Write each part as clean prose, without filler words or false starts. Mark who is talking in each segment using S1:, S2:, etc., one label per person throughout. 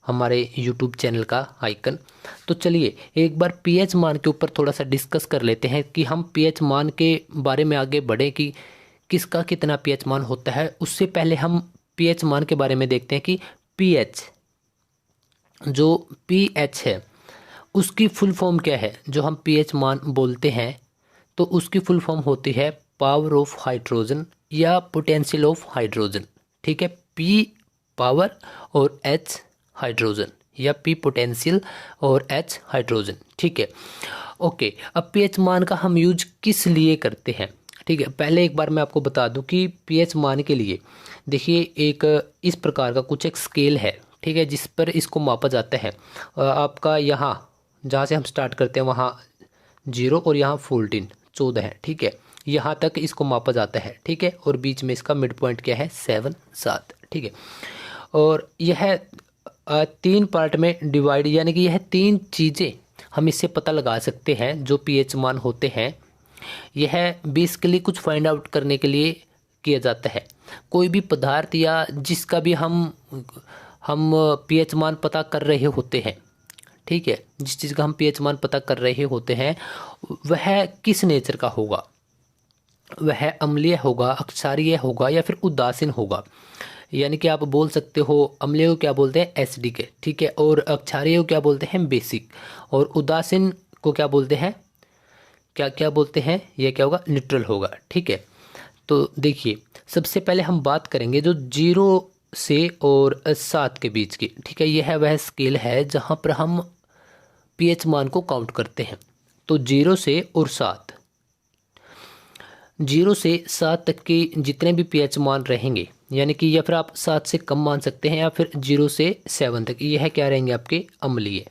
S1: हमारे YouTube channel का icon. तो चलिए एक बार पीएच मान के ऊपर थोड़ा सा डिस्कस कर लेते हैं कि हम पीएच मान के बारे में आगे बढ़े कि किसका कितना पीएच मान होता है। उससे पहले हम पीएच मान के बारे में देखते हैं कि पीएच, जो पीएच है उसकी फुल फॉर्म क्या है। जो हम पीएच मान बोलते हैं तो उसकी फुल फॉर्म होती है पावर ऑफ हाइड्रोजन या पोटेंशियल ऑफ हाइड्रोजन। ठीक है, पी पावर और एच हाइड्रोजन, या पी पोटेंशियल और एच हाइड्रोजन। ठीक है, ओके। अब पीएच मान का हम यूज किस लिए करते हैं। ठीक है, पहले एक बार मैं आपको बता दूं कि पीएच मान के लिए देखिए एक इस प्रकार का कुछ एक स्केल है। ठीक है, जिस पर इसको मापा जाता है। आपका यहाँ जहाँ से हम स्टार्ट करते हैं वहाँ 0 और यहाँ 14 है। ठीक है, यहाँ तक इसको मापा जाता है। ठीक है, और बीच में इसका मिड पॉइंट क्या है 7। ठीक है, और यह 3 पार्ट में डिवाइड, यानी कि यह 3 चीज़ें हम इससे पता लगा सकते हैं जो पीएच मान होते हैं। यह बेसिकली कुछ फाइंड आउट करने के लिए किया जाता है। कोई भी पदार्थ या जिसका भी हम पीएच मान पता कर रहे होते हैं। ठीक है, जिस चीज़ का हम पीएच मान पता कर रहे होते हैं वह किस नेचर का होगा। वह अम्लीय होगा, क्षारीय होगा, या फिर उदासीन होगा। यानी कि आप बोल सकते हो अम्लीय को क्या बोलते हैं एसिडिक। ठीक है, और क्षारीय को क्या बोलते हैं बेसिक, और उदासीन को क्या बोलते हैं, क्या क्या बोलते हैं, यह क्या होगा न्यूट्रल होगा। ठीक है, तो देखिए सबसे पहले हम बात करेंगे जो 0 से और 7 के बीच की। ठीक है, यह वह स्केल है जहाँ पर हम पीएच मान को काउंट करते हैं। तो 0 से और 7, 0 से 7 तक के जितने भी पीएच मान रहेंगे, यानी कि या फिर आप 7 से कम मान सकते हैं, या फिर 0 से 7 तक यह क्या रहेंगे आपके अम्लीय।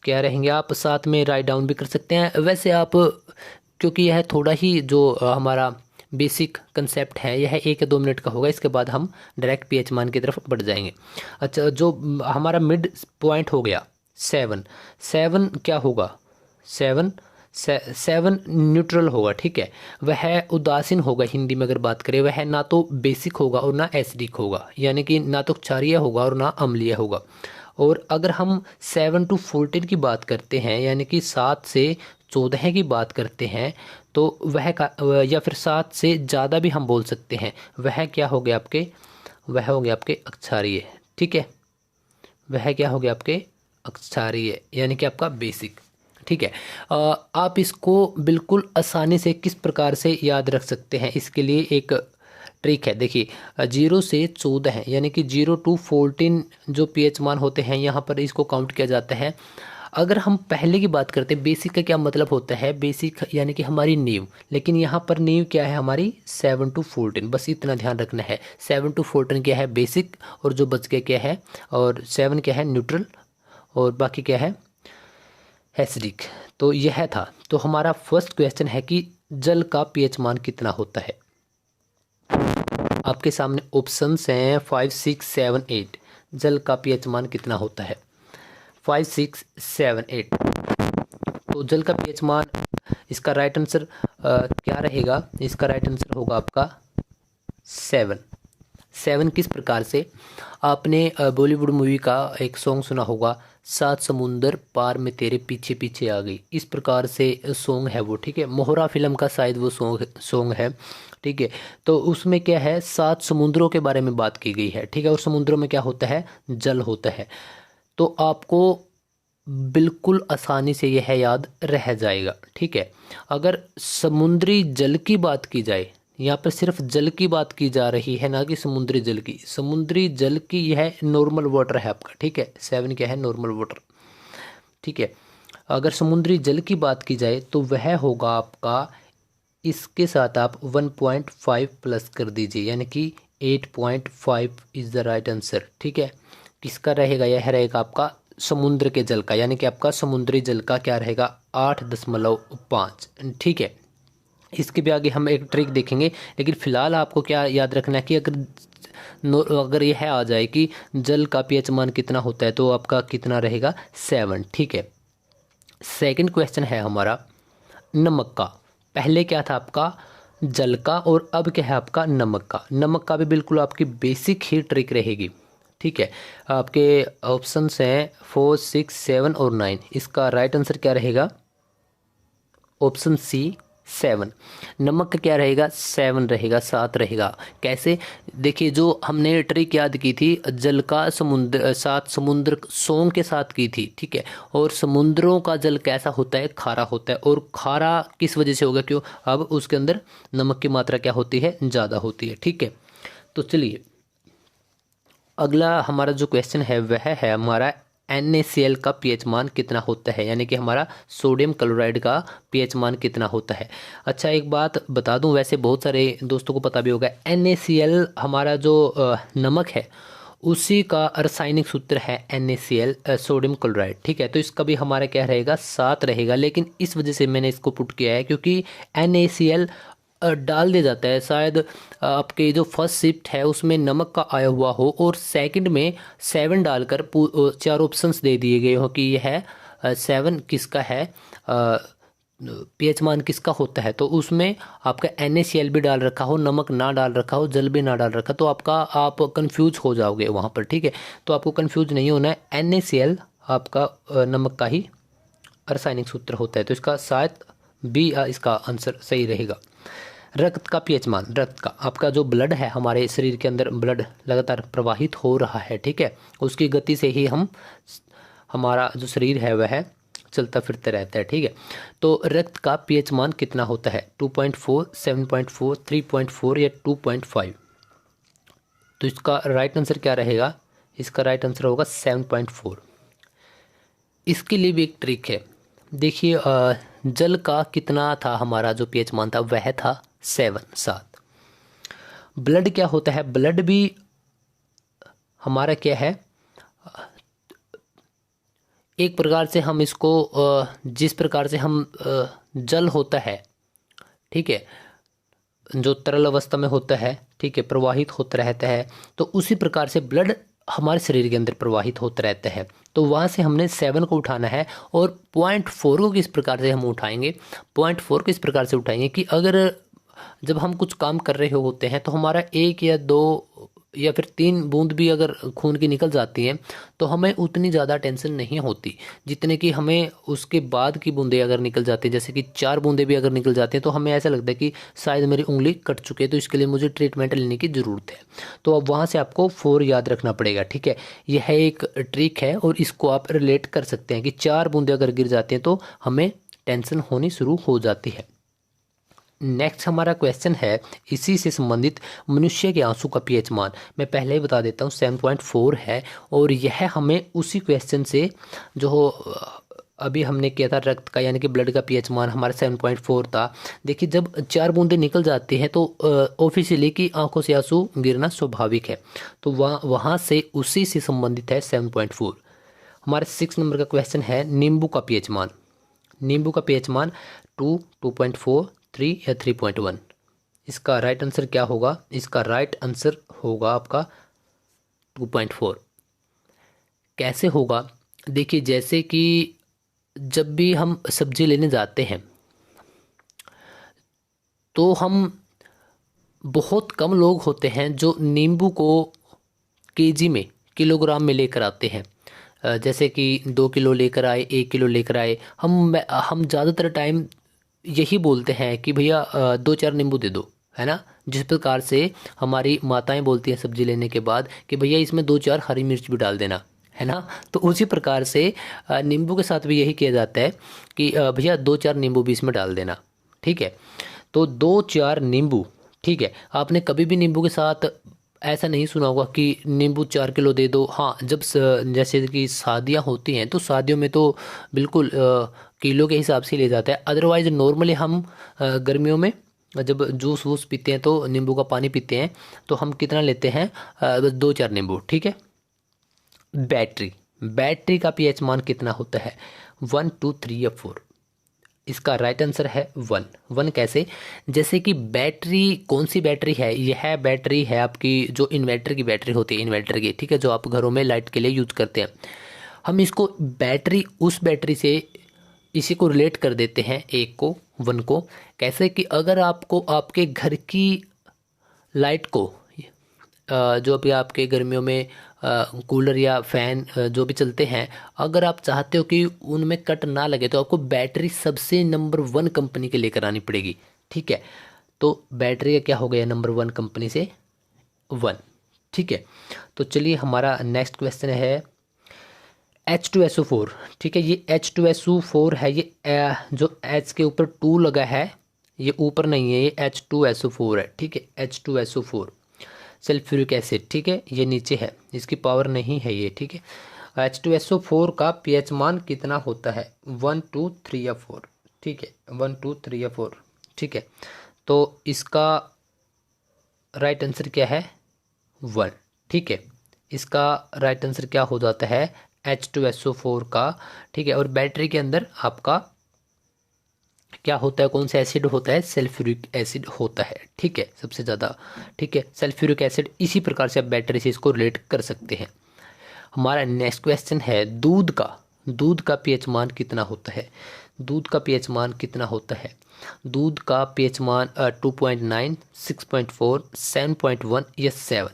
S1: क्या रहेंगे आप साथ में राइट डाउन भी कर सकते हैं। वैसे आप क्योंकि यह थोड़ा ही जो हमारा बेसिक कंसेप्ट है यह 1 या 2 मिनट का होगा, इसके बाद हम डायरेक्ट पीएच मान की तरफ बढ़ जाएंगे। अच्छा, जो हमारा मिड पॉइंट हो गया 7 क्या होगा 7 न्यूट्रल होगा। ठीक है, वह उदासीन होगा। हिंदी में अगर बात करें वह ना तो बेसिक होगा और ना एसिडिक होगा, यानी कि ना तो क्षारीय होगा और ना अम्लीय होगा। और अगर हम 7 to 14 की बात करते हैं, यानी कि 7 से 14 की बात करते हैं, तो वह का या फिर 7 से ज़्यादा भी हम बोल सकते हैं, वह क्या हो गया आपके, वह हो गया आपके अक्षारीय। ठीक है, वह क्या हो गया आपके अक्षारीय, यानी कि आपका बेसिक। ठीक है, आप इसको बिल्कुल आसानी से किस प्रकार से याद रख सकते हैं, इसके लिए एक ट्रिक है। देखिए 0 से 14 है, यानी कि 0 to 14 जो पीएच मान होते हैं यहाँ पर इसको काउंट किया जाता है। अगर हम पहले की बात करते हैं बेसिक का क्या मतलब होता है, बेसिक यानी कि हमारी नींव, लेकिन यहाँ पर नींव क्या है हमारी 7 to 14, बस इतना ध्यान रखना है। 7 to 14 क्या है बेसिक, और जो बच गया क्या है, और 7 क्या है न्यूट्रल, और बाकी क्या है एसिडिक। तो यह था। तो हमारा फर्स्ट क्वेश्चन है कि जल का पीएच मान कितना होता है। आपके सामने ऑप्शंस हैं 5, 6, 7, 8। जल का पीएच मान कितना होता है 5, 6, 7, 8। तो जल का पीएच मान, इसका राइट आंसर क्या रहेगा, इसका राइट आंसर होगा आपका 7। किस प्रकार से, आपने बॉलीवुड मूवी का एक सॉन्ग सुना होगा, 7 समुंदर पार में तेरे पीछे पीछे आ गई, इस प्रकार से सॉन्ग है वो। ठीक है, मोहरा फिल्म का शायद वो सॉन्ग है। ठीक है, तो उसमें क्या है 7 समुद्रों के बारे में बात की गई है। ठीक है, और समुद्रों में क्या होता है जल होता है। तो आपको बिल्कुल आसानी से यह याद रह जाएगा। ठीक है, अगर समुद्री जल की बात की जाए, यहाँ पर सिर्फ जल की बात की जा रही है ना कि समुद्री जल की। समुद्री जल की यह नॉर्मल वाटर है आपका। ठीक है, 7 क्या है नॉर्मल वाटर। ठीक है, अगर समुद्री जल की बात की जाए तो वह होगा आपका, इसके साथ आप 1.5 प्लस कर दीजिए, यानी कि 8.5 इज़ द राइट आंसर। ठीक है, किसका रहेगा, यह रहेगा आपका समुद्र के जल का, यानी कि आपका समुद्री जल का क्या रहेगा 8.5। ठीक है, इसके भी आगे हम एक ट्रिक देखेंगे, लेकिन फिलहाल आपको क्या याद रखना है कि अगर यह आ जाए कि जल का पीएच मान कितना होता है तो आपका कितना रहेगा 7। ठीक है, सेकंड क्वेश्चन है हमारा नमक का। पहले क्या था आपका जल का, और अब क्या है आपका नमक का। नमक का भी बिल्कुल आपकी बेसिक ही ट्रिक रहेगी। ठीक है। आपके ऑप्शंस हैं 4, 6, 7 और 9। इसका राइट आंसर क्या रहेगा? Option C 7। नमक का क्या रहेगा? 7 रहेगा, 7 रहेगा। कैसे? देखिए, जो हमने ट्रिक याद की थी, जल का समुद्र सात समुद्र सॉन्ग के साथ की थी, ठीक है। और समुद्रों का जल कैसा होता है? खारा होता है। और खारा किस वजह से होगा? क्यों? अब उसके अंदर नमक की मात्रा क्या होती है? ज़्यादा होती है, ठीक है। तो चलिए, अगला हमारा जो क्वेश्चन है वह है हमारा NaCl का पीएच मान कितना होता है, यानी कि हमारा सोडियम क्लोराइड का पीएच मान कितना होता है। अच्छा, एक बात बता दूं, वैसे बहुत सारे दोस्तों को पता भी होगा, NaCl हमारा जो नमक है उसी का रासायनिक सूत्र है NaCl, सोडियम क्लोराइड, ठीक है। तो इसका भी हमारा क्या रहेगा? 7 रहेगा। लेकिन इस वजह से मैंने इसको पुट किया है क्योंकि NaCl डाल दिया जाता है, शायद आपके जो फर्स्ट शिफ्ट है उसमें नमक का आया हुआ हो और सेकंड में 7 डालकर 4 ऑप्शंस दे दिए गए हो कि यह है 7 किसका है, पीएच मान किसका होता है। तो उसमें आपका NaCl भी डाल रखा हो, नमक ना डाल रखा हो, जल भी ना डाल रखा, तो आप कंफ्यूज हो जाओगे वहाँ पर, ठीक है। तो आपको कंफ्यूज नहीं होना है, NaCl आपका नमक का ही रासायनिक सूत्र होता है। तो इसका शायद बी इसका आंसर सही रहेगा। रक्त का पीएच मान, रक्त का आपका जो ब्लड है, हमारे शरीर के अंदर ब्लड लगातार प्रवाहित हो रहा है, ठीक है। उसकी गति से ही हमारा जो शरीर है वह चलता फिरता रहता है, ठीक है। तो रक्त का पीएच मान कितना होता है? 2.4, 7.4, 3.4 या 2.5? तो इसका राइट आंसर क्या रहेगा? इसका राइट आंसर होगा 7.4। इसके लिए भी एक ट्रिक है। देखिए, जल का कितना था हमारा जो पीएच मान था? वह था 7। ब्लड क्या होता है? ब्लड भी हमारा क्या है? एक प्रकार से हम इसको जिस प्रकार से हम जल होता है, ठीक है, जो तरल अवस्था में होता है, ठीक है, प्रवाहित होता रहता है, तो उसी प्रकार से ब्लड हमारे शरीर के अंदर प्रवाहित होता रहता है। तो वहाँ से हमने 7 को उठाना है। और 0.4 को किस प्रकार से हम उठाएंगे? 0.4 को इस प्रकार से उठाएंगे कि अगर जब हम कुछ काम कर रहे होते हैं तो हमारा 1 या 2 या फिर 3 बूंद भी अगर खून की निकल जाती हैं तो हमें उतनी ज़्यादा टेंशन नहीं होती जितने कि हमें उसके बाद की बूंदें अगर निकल जाती हैं, जैसे कि 4 बूंदें भी अगर निकल जाती हैं तो हमें ऐसा लगता है कि शायद मेरी उंगली कट चुकी है, तो इसके लिए मुझे ट्रीटमेंट लेने की ज़रूरत है। तो अब वहाँ से आपको 4 याद रखना पड़ेगा, ठीक है। यह एक ट्रिक है और इसको आप रिलेट कर सकते हैं कि 4 बूंदें अगर गिर जाती हैं तो हमें टेंशन होनी शुरू हो जाती है। नेक्स्ट हमारा क्वेश्चन है इसी से संबंधित, मनुष्य के आंसू का पीएच मान। मैं पहले ही बता देता हूँ 7.4 है। और यह हमें उसी क्वेश्चन से जो अभी हमने किया था रक्त का, यानी कि ब्लड का पीएच मान हमारा 7.4 था। देखिए, जब 4 बूंदें निकल जाती हैं तो ऑफिशियली की आंखों से आंसू गिरना स्वाभाविक है। तो वहाँ से उसी से संबंधित है 7.4। हमारे 6 नंबर का क्वेश्चन है नींबू का पीएच मान। नींबू का पीएच मान 2, 2.4, 3 या 3.1? इसका राइट आंसर क्या होगा? इसका राइट आंसर होगा आपका 2.4। कैसे होगा? देखिए, जैसे कि जब भी हम सब्जी लेने जाते हैं तो हम बहुत कम लोग होते हैं जो नींबू को केजी में, किलोग्राम में लेकर आते हैं। जैसे कि 2 किलो लेकर आए, 1 किलो लेकर आए। हम ज़्यादातर टाइम यही बोलते हैं कि भैया 2-4 नींबू दे दो, है ना। जिस प्रकार से हमारी माताएं बोलती हैं सब्जी लेने के बाद कि भैया इसमें 2-4 हरी मिर्च भी डाल देना, है ना। तो उसी प्रकार से नींबू के साथ भी यही किया जाता है कि भैया 2-4 नींबू भी इसमें डाल देना, ठीक है। तो 2-4 नींबू, ठीक है। आपने कभी भी नींबू के साथ ऐसा नहीं सुना होगा कि नींबू 4 किलो दे दो। हाँ, जब जैसे कि शादियाँ होती हैं तो शादियों में तो बिल्कुल किलो के हिसाब से ले जाता है। अदरवाइज नॉर्मली हम गर्मियों में जब जूस वूस पीते हैं तो नींबू का पानी पीते हैं तो हम कितना लेते हैं? बस 2-4 नींबू, ठीक है। बैटरी का पीएच मान कितना होता है? 1, 2, 3 या 4? इसका राइट आंसर है 1। कैसे? जैसे कि बैटरी, कौन सी बैटरी है? यह बैटरी है आपकी जो इन्वर्टर की बैटरी होती है, इन्वर्टर की, ठीक है, जो आप घरों में लाइट के लिए यूज करते हैं। हम इसको बैटरी, उस बैटरी से इसी को रिलेट कर देते हैं, 1 को। कैसे कि अगर आपको आपके घर की लाइट को जो भी आपके गर्मियों में कूलर या फैन जो भी चलते हैं, अगर आप चाहते हो कि उनमें कट ना लगे तो आपको बैटरी सबसे नंबर 1 कंपनी के लेकर आनी पड़ेगी। ठीक है, तो बैटरी का क्या हो गया, नंबर 1 कंपनी से 1। ठीक है, तो चलिए हमारा नेक्स्ट क्वेश्चन है H2SO4। ठीक है, ये H2SO4 है, ये जो H के ऊपर 2 लगा है, ये ऊपर नहीं है, ये H2SO4 है। ठीक है, H2SO4 सल्फ्यूरिक एसिड। ठीक है, ये नीचे है, इसकी पावर नहीं है ये। ठीक है, H2SO4 का pH मान कितना होता है, 1 2 3 या 4। ठीक है, 1 2 3 या 4। ठीक है, तो इसका राइट आंसर क्या है, 1। ठीक है, इसका राइट आंसर क्या हो जाता है, H2SO4 का। ठीक है, और बैटरी के अंदर आपका क्या होता है, कौन सा एसिड होता है, सल्फ्यूरिक एसिड होता है। ठीक है, सबसे ज़्यादा। ठीक है, सल्फ्यूरिक एसिड। इसी प्रकार से आप बैटरी से इसको रिलेट कर सकते हैं। हमारा नेक्स्ट क्वेश्चन है दूध का पीएच मान कितना होता है। दूध का पीएच मान कितना होता है, दूध का पीएच मान 2.9, 6.4, 7.1 या 7।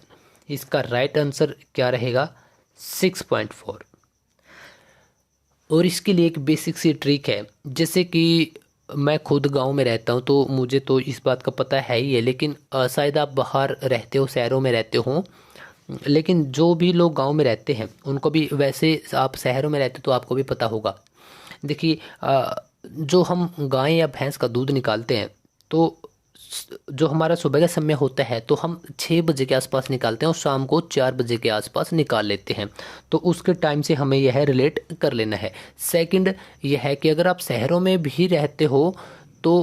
S1: इसका राइट आंसर क्या रहेगा, 6.4। और इसके लिए एक बेसिक सी ट्रिक है, जैसे कि मैं खुद गांव में रहता हूं तो मुझे तो इस बात का पता है ही है, लेकिन शायद आप बाहर रहते हो, शहरों में रहते हो, लेकिन जो भी लोग गांव में रहते हैं उनको भी, वैसे आप शहरों में रहते हो तो आपको भी पता होगा। देखिए जो हम गाय या भैंस का दूध निकालते हैं, तो जो हमारा सुबह का समय होता है तो हम 6 बजे के आसपास निकालते हैं और शाम को 4 बजे के आसपास निकाल लेते हैं। तो उसके टाइम से हमें यह रिलेट कर लेना है। सेकंड यह है कि अगर आप शहरों में भी रहते हो तो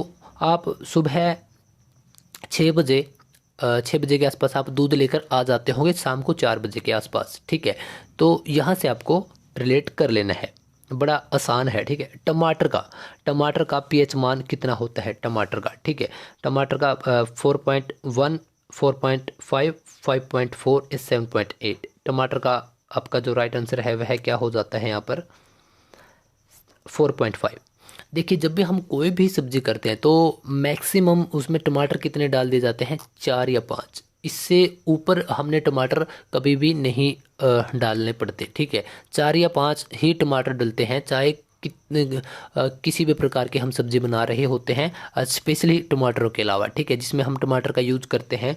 S1: आप सुबह 6 बजे 6 बजे के आसपास आप दूध लेकर आ जाते होंगे, शाम को 4 बजे के आसपास। ठीक है, तो यहाँ से आपको रिलेट कर लेना है, बड़ा आसान है। ठीक है, टमाटर का पीएच मान कितना होता है, टमाटर का। ठीक है, टमाटर का 4.1, 4.5, 5.4 या 7.8। टमाटर का आपका जो राइट आंसर है वह क्या हो जाता है यहाँ पर, 4.5। देखिए, जब भी हम कोई भी सब्जी करते हैं तो मैक्सिमम उसमें टमाटर कितने डाल दिए जाते हैं, 4 या 5। इससे ऊपर हमने टमाटर कभी भी नहीं डालने पड़ते। ठीक है, 4 या 5 ही टमाटर डलते हैं, चाहे कितने किसी भी प्रकार के हम सब्जी बना रहे होते हैं, स्पेशली टमाटरों के अलावा। ठीक है, जिसमें हम टमाटर का यूज करते हैं।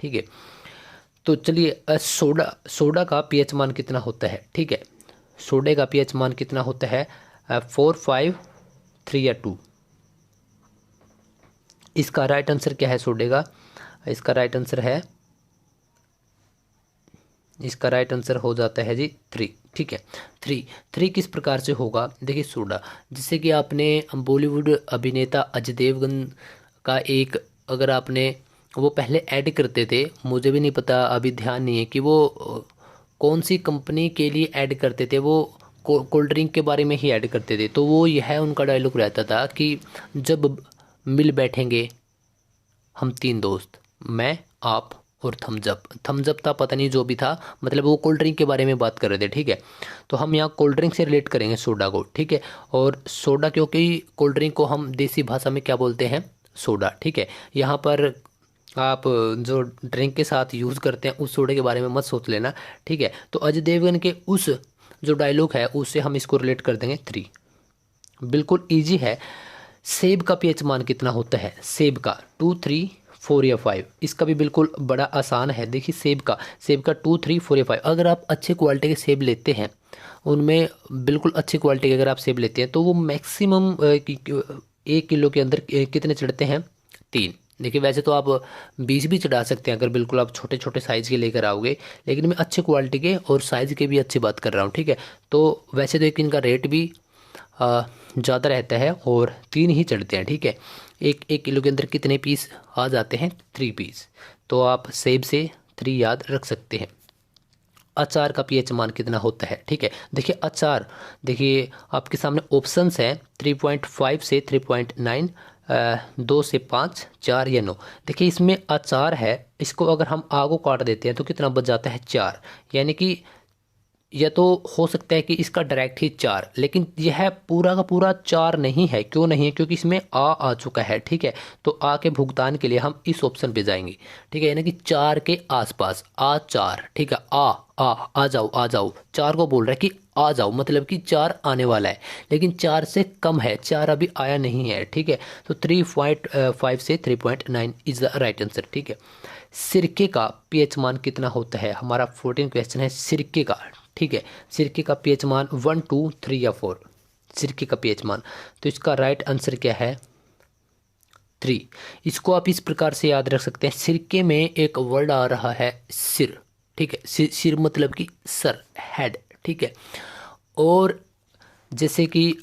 S1: ठीक है, तो चलिए सोडा का पीएच मान कितना होता है। ठीक है, सोडे का पीएच मान कितना होता है, 4, 5, 3 या 2। इसका राइट आंसर क्या है सोडे का, इसका राइट आंसर हो जाता है जी 3। ठीक है, 3 किस प्रकार से होगा, देखिए सोडा, जिससे कि आपने बॉलीवुड अभिनेता अजय देवगन का एक, अगर आपने वो पहले ऐड करते थे, मुझे भी नहीं पता, अभी ध्यान नहीं है कि वो कौन सी कंपनी के लिए ऐड करते थे, वो कोल्ड ड्रिंक के बारे में ही ऐड करते थे। तो वो यह उनका डायलॉग रहता था कि जब मिल बैठेंगे हम 3 दोस्त, मैं, आप और थम्स अप था, पता नहीं जो भी था, मतलब वो कोल्ड ड्रिंक के बारे में बात कर रहे थे। ठीक है, तो हम यहाँ कोल्ड ड्रिंक से रिलेट करेंगे सोडा को। ठीक है, और सोडा, क्योंकि कोल्ड ड्रिंक को हम देसी भाषा में क्या बोलते हैं, सोडा। ठीक है, यहाँ पर आप जो ड्रिंक के साथ यूज़ करते हैं उस सोडे के बारे में मत सोच लेना। ठीक है, तो अजय देवगन के उस जो डायलॉग है उससे हम इसको रिलेट कर देंगे 3। बिल्कुल ईजी है। सेब का पीएच मान कितना होता है, सेब का 2, 3, 4 या 5। इसका भी बिल्कुल बड़ा आसान है। देखिए सेब का 2, 3, 4 या 5। अगर आप अच्छे क्वालिटी के सेब लेते हैं, उनमें बिल्कुल अच्छी क्वालिटी के अगर आप सेब लेते हैं, तो वो मैक्सिमम 1 किलो के अंदर कितने चढ़ते हैं, 3। देखिए वैसे तो आप 20 भी चढ़ा सकते हैं अगर बिल्कुल आप छोटे छोटे साइज़ के लेकर आओगे, लेकिन मैं अच्छे क्वालिटी के और साइज़ के भी अच्छी बात कर रहा हूँ। ठीक है, तो वैसे तो एक इनका रेट भी ज़्यादा रहता है और 3 ही चढ़ते हैं। ठीक है, 1 किलो के अंदर कितने पीस आ जाते हैं, 3 पीस। तो आप सेब से 3 याद रख सकते हैं। अचार का पीएच मान कितना होता है। ठीक है, देखिए अचार, देखिए आपके सामने ऑप्शंस हैं 3.5 से 3.9, 2 से 5, 4 या 9। देखिए इसमें अचार है, इसको अगर हम आगो काट देते हैं तो कितना बच जाता है, 4। यानी कि या तो हो सकता है कि इसका डायरेक्ट ही 4, लेकिन यह पूरा का पूरा 4 नहीं है। क्यों नहीं है? क्योंकि इसमें आ चुका है। ठीक है, तो आ के भुगतान के लिए हम इस ऑप्शन पे जाएंगे। ठीक है, यानी कि 4 के आसपास आ 4। ठीक है, आ जाओ आ जाओ, 4 को बोल रहा है कि आ जाओ, मतलब कि 4 आने वाला है, लेकिन 4 से कम है, 4 अभी आया नहीं है। ठीक है, तो 3.5 से 3.9 इज द राइट आंसर। ठीक है, सिरके का पीएच मान कितना होता है? हमारा 14 क्वेश्चन है सिरके का। ठीक है, सिरके का पीएच मान 1, 2, 3 या 4, सिरके का पीएच मान। तो इसका राइट आंसर क्या है? 3। इसको आप इस प्रकार से याद रख सकते हैं, सिरके में एक वर्ड आ रहा है सिर। ठीक है, सिर मतलब कि सर, हेड। ठीक है, और जैसे कि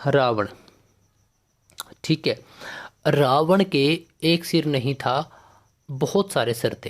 S1: रावण। ठीक है, रावण के एक सिर नहीं था, बहुत सारे सर थे।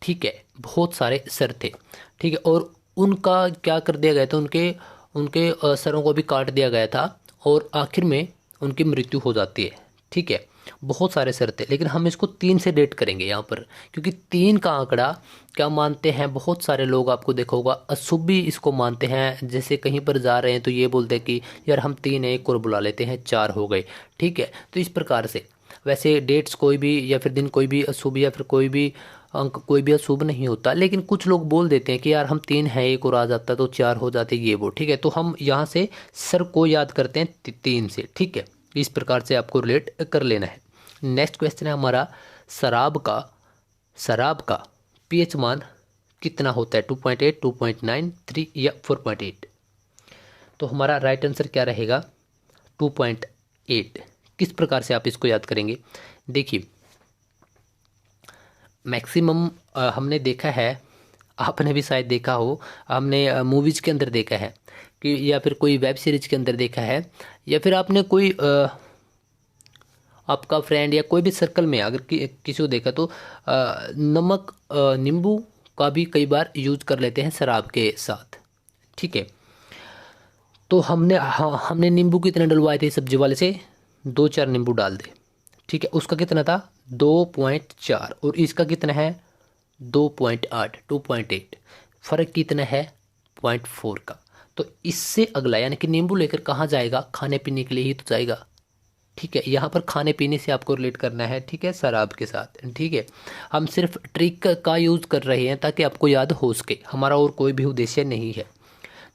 S1: ठीक है, बहुत सारे सर थे। ठीक है, और उनका क्या कर दिया गया था? उनके उनके सरों को भी काट दिया गया था, और आखिर में उनकी मृत्यु हो जाती है। ठीक है, बहुत सारे सर थे, लेकिन हम इसको 3 से डेट करेंगे यहाँ पर, क्योंकि 3 का आंकड़ा क्या मानते हैं बहुत सारे लोग, आपको देखा होगा, अशुभ भी इसको मानते हैं। जैसे कहीं पर जा रहे हैं तो ये बोलते हैं कि यार हम 3 है, एक और बुला लेते हैं, 4 हो गए। ठीक है, तो इस प्रकार से वैसे डेट्स कोई भी या फिर दिन कोई भी अशुभ या फिर कोई भी अंक कोई भी अशुभ नहीं होता, लेकिन कुछ लोग बोल देते हैं कि यार हम 3 है, एक और आ जाता तो 4 हो जाते, ये वो। ठीक है, तो हम यहाँ से सर को याद करते हैं 3 से। ठीक है, इस प्रकार से आपको रिलेट कर लेना है। नेक्स्ट क्वेश्चन है हमारा, शराब का पीएच मान कितना होता है? 2.8, 2.9, 3 या 4.8? तो हमारा राइट आंसर क्या रहेगा? 2.8। किस प्रकार से आप इसको याद करेंगे? देखिए, मैक्सिमम हमने देखा है, आपने भी शायद देखा हो, हमने मूवीज़ के अंदर देखा है कि, या फिर कोई वेब सीरीज के अंदर देखा है, या फिर आपने कोई आपका फ्रेंड या कोई भी सर्कल में अगर किसी को देखा तो नमक नींबू का भी कई बार यूज कर लेते हैं शराब के साथ। ठीक है, तो हमने नींबू कितने डलवाए थे सब्जी वाले से? 2-4 नींबू डाल दे। ठीक है, उसका कितना था? 2.4, और इसका कितना है? 2.8, 2.8। फर्क कितना है? 0.4 का। तो इससे अगला यानी कि नींबू लेकर कहाँ जाएगा? खाने पीने के लिए ही तो जाएगा। ठीक है, यहाँ पर खाने पीने से आपको रिलेट करना है। ठीक है, शराब के साथ। ठीक है, हम सिर्फ ट्रिक का यूज कर रहे हैं ताकि आपको याद हो सके, हमारा और कोई भी उद्देश्य नहीं है।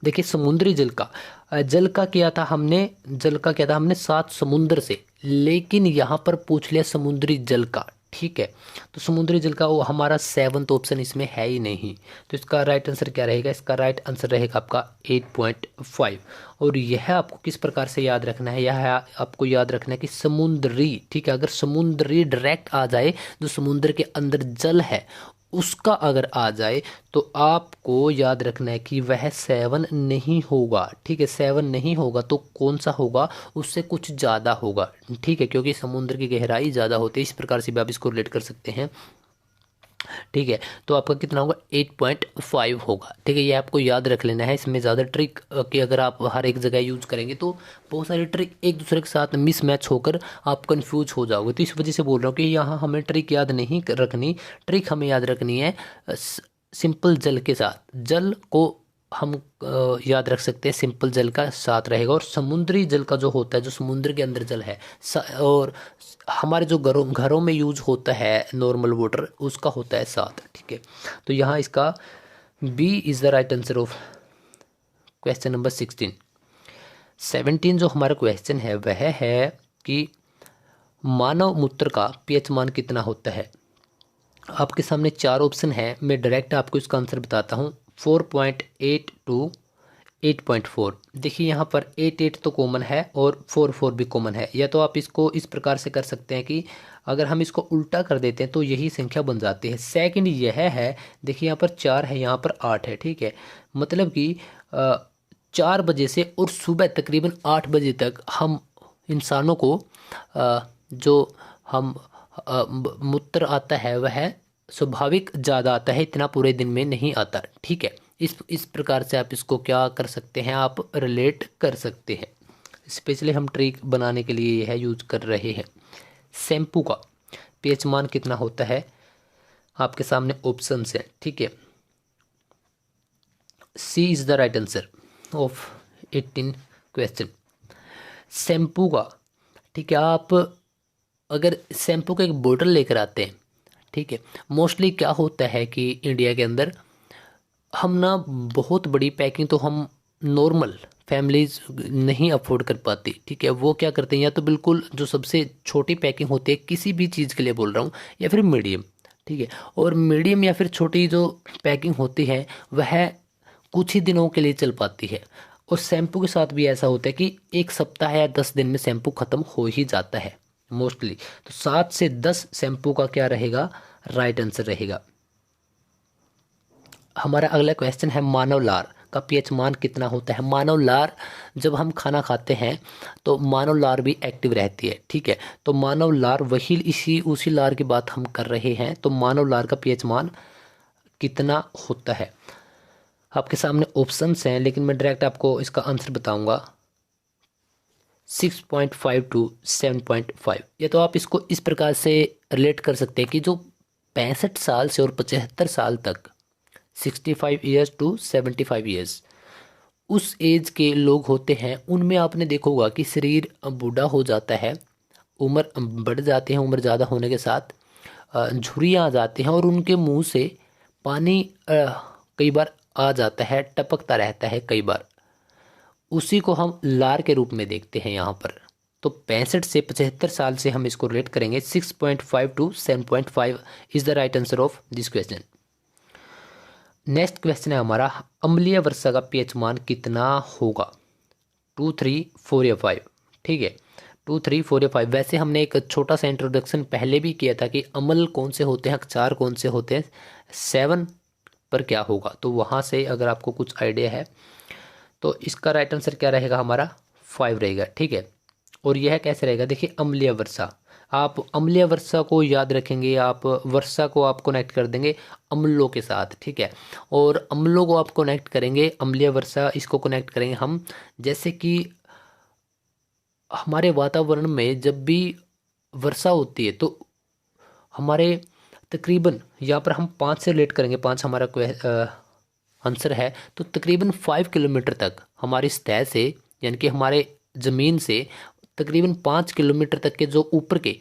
S1: देखिए, समुद्री जल का जल का किया था हमने 7 समुद्र से, लेकिन यहाँ पर पूछ लिया समुद्री जल का। ठीक है, तो समुद्री जल का वो हमारा 7th ऑप्शन इसमें है ही नहीं। तो इसका राइट आंसर क्या रहेगा? इसका राइट आंसर रहेगा आपका 8.5। और यह आपको किस प्रकार से याद रखना है? यह आपको याद रखना है कि समुद्री। ठीक है, अगर समुद्री डायरेक्ट आ जाए, जो समुद्र के अंदर जल है उसका अगर आ जाए, तो आपको याद रखना है कि वह 7 नहीं होगा। ठीक है, 7 नहीं होगा तो कौन सा होगा? उससे कुछ ज़्यादा होगा। ठीक है, क्योंकि समुद्र की गहराई ज़्यादा होती है, इस प्रकार से भी आप इसको रिलेट कर सकते हैं। ठीक है, तो आपका कितना होगा? 8.5 होगा। ठीक है, ये आपको याद रख लेना है। इसमें ज़्यादा ट्रिक कि अगर आप हर एक जगह यूज करेंगे तो बहुत सारी ट्रिक एक दूसरे के साथ मिसमैच होकर आप कंफ्यूज हो जाओगे। तो इस वजह से बोल रहा हूँ कि यहाँ हमें ट्रिक याद नहीं रखनी, ट्रिक हमें याद रखनी है सिंपल जल के साथ। जल को हम याद रख सकते हैं, सिंपल जल का साथ रहेगा, और समुद्री जल का जो होता है, जो समुद्र के अंदर जल है, और हमारे जो घरों में यूज होता है नॉर्मल वाटर, उसका होता है साथ। ठीक है, तो यहाँ इसका B is the right answer of question number 16। 17 जो हमारा क्वेश्चन है वह है कि मानव मूत्र का पीएच मान कितना होता है? आपके सामने 4 ऑप्शन है, मैं डायरेक्ट आपको इसका आंसर बताता हूँ। 4.8 टू 8.4। देखिए, यहाँ पर 8 तो कॉमन है और 4 भी कॉमन है। या तो आप इसको इस प्रकार से कर सकते हैं कि अगर हम इसको उल्टा कर देते हैं तो यही संख्या बन जाती है। सेकंड यह है, देखिए यहाँ पर 4 है, यहाँ पर 8 है। ठीक है, मतलब कि 4 बजे से और सुबह तकरीबन 8 बजे तक हम इंसानों को जो हम मूत्र आता है वह स्वाभाविक ज़्यादा आता है, इतना पूरे दिन में नहीं आता। ठीक है, इस प्रकार से आप इसको क्या कर सकते हैं? आप रिलेट कर सकते हैं। स्पेशली हम ट्रिक बनाने के लिए यह यूज कर रहे हैं। शैम्पू का पीएच मान कितना होता है? आपके सामने ऑप्शंस हैं। ठीक है, C is the right answer of 18 question. Shampoo का, ठीक है, आप अगर शैम्पू का एक बोतल लेकर आते हैं, ठीक है, मोस्टली क्या होता है कि इंडिया के अंदर हम ना बहुत बड़ी पैकिंग तो हम नॉर्मल फैमिलीज नहीं अफोर्ड कर पाती, ठीक है। वो क्या करते हैं, या तो बिल्कुल जो सबसे छोटी पैकिंग होती है किसी भी चीज़ के लिए बोल रहा हूँ, या फिर मीडियम, ठीक है। और मीडियम या फिर छोटी जो पैकिंग होती है वह कुछ ही दिनों के लिए चल पाती है। और शैम्पू के साथ भी ऐसा होता है कि एक सप्ताह या 10 दिन में शैम्पू ख़त्म हो ही जाता है मोस्टली। तो 7 से 10 शैम्पू का क्या रहेगा, राइट आंसर रहेगा। हमारा अगला क्वेश्चन है मानव लार का पीएच मान कितना होता है। मानव लार, जब हम खाना खाते हैं तो मानव लार भी एक्टिव रहती है, ठीक है। तो मानव लार वही उसी लार की बात हम कर रहे हैं। तो मानव लार का पीएच मान कितना होता है। आपके सामने ऑप्शंस हैं, लेकिन मैं डायरेक्ट आपको इसका आंसर बताऊंगा। 6.5 टू 7.5। या तो आप इसको इस प्रकार से रिलेट कर सकते हैं कि जो 65 साल से और 75 साल तक, 65 ईयर्स टू 75 ईयर्स, उस एज के लोग होते हैं, उनमें आपने देखा होगा कि शरीर बूढ़ा हो जाता है, उम्र बढ़ जाती है, उम्र ज़्यादा होने के साथ झुर्रियाँ आ जाती हैं और उनके मुंह से पानी कई बार आ जाता है, टपकता रहता है कई बार। उसी को हम लार के रूप में देखते हैं यहाँ पर। तो 65 से 75 साल से हम इसको रिलेट करेंगे। 6.5 to 7.5 is the right answer of this question. Next question है हमारा, अम्लीय वर्षा का पीएच मान कितना होगा। 2, 3, 4 या 5, ठीक है। 2, 3, 4 या 5। वैसे हमने एक छोटा सा इंट्रोडक्शन पहले भी किया था कि अम्ल कौन से होते हैं, क्षार कौन से होते हैं, 7 पर क्या होगा। तो वहाँ से अगर आपको कुछ आइडिया है तो इसका राइट आंसर क्या रहेगा, हमारा 5 रहेगा, ठीक है। और यह कैसे रहेगा, देखिए, अम्लीय वर्षा। आप अम्लीय वर्षा को याद रखेंगे, आप वर्षा को आप कनेक्ट कर देंगे अम्लों के साथ, ठीक है। और अम्लों को आप कनेक्ट करेंगे, अम्लीय वर्षा इसको कनेक्ट करेंगे हम, जैसे कि हमारे वातावरण में जब भी वर्षा होती है तो हमारे तकरीबन, यहाँ पर हम 5 से रिलेट करेंगे, 5 हमारा आंसर है। तो तकरीबन 5 किलोमीटर तक हमारी सतह से, यानी कि हमारे ज़मीन से तकरीबन 5 किलोमीटर तक के जो ऊपर के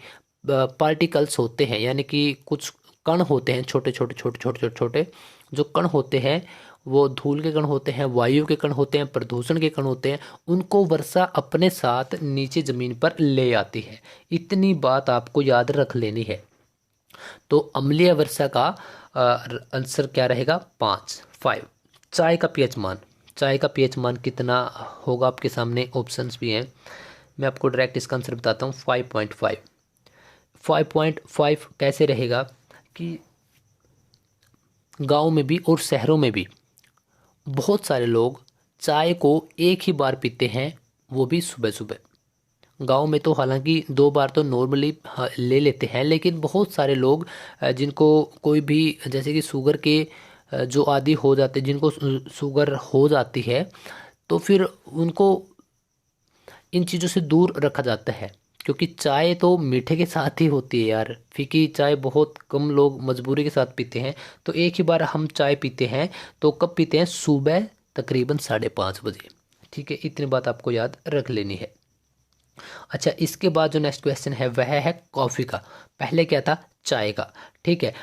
S1: पार्टिकल्स होते हैं, यानी कि कुछ कण होते हैं, छोटे छोटे छोटे छोटे छोटे छोटे जो कण होते हैं, वो धूल के कण होते हैं, वायु के कण होते हैं, प्रदूषण के कण होते हैं, उनको वर्षा अपने साथ नीचे ज़मीन पर ले आती है। इतनी बात आपको याद रख लेनी है। तो अम्लीय वर्षा का आंसर क्या रहेगा, 5। चाय का पीएच मान, चाय का पीएच मान कितना होगा, आपके सामने ऑप्शंस भी हैं, मैं आपको डायरेक्ट इसका आंसर बताता हूँ। 5.5। 5.5 कैसे रहेगा कि गांव में भी और शहरों में भी बहुत सारे लोग चाय को एक ही बार पीते हैं, वो भी सुबह सुबह। गांव में तो हालांकि 2 बार तो नॉर्मली ले लेते हैं, लेकिन बहुत सारे लोग जिनको कोई भी, जैसे कि शुगर के जो आदि हो जाते हैं, जिनको शुगर हो जाती है, तो फिर उनको इन चीज़ों से दूर रखा जाता है। क्योंकि चाय तो मीठे के साथ ही होती है यार, फीकी चाय बहुत कम लोग मजबूरी के साथ पीते हैं। तो एक ही बार हम चाय पीते हैं, तो कब पीते हैं, सुबह तकरीबन 5:30 बजे, ठीक है। इतनी बात आपको याद रख लेनी है। अच्छा, इसके बाद जो नेक्स्ट क्वेश्चन है वह है कॉफ़ी का। पहले क्या था, चाय का, ठीक है।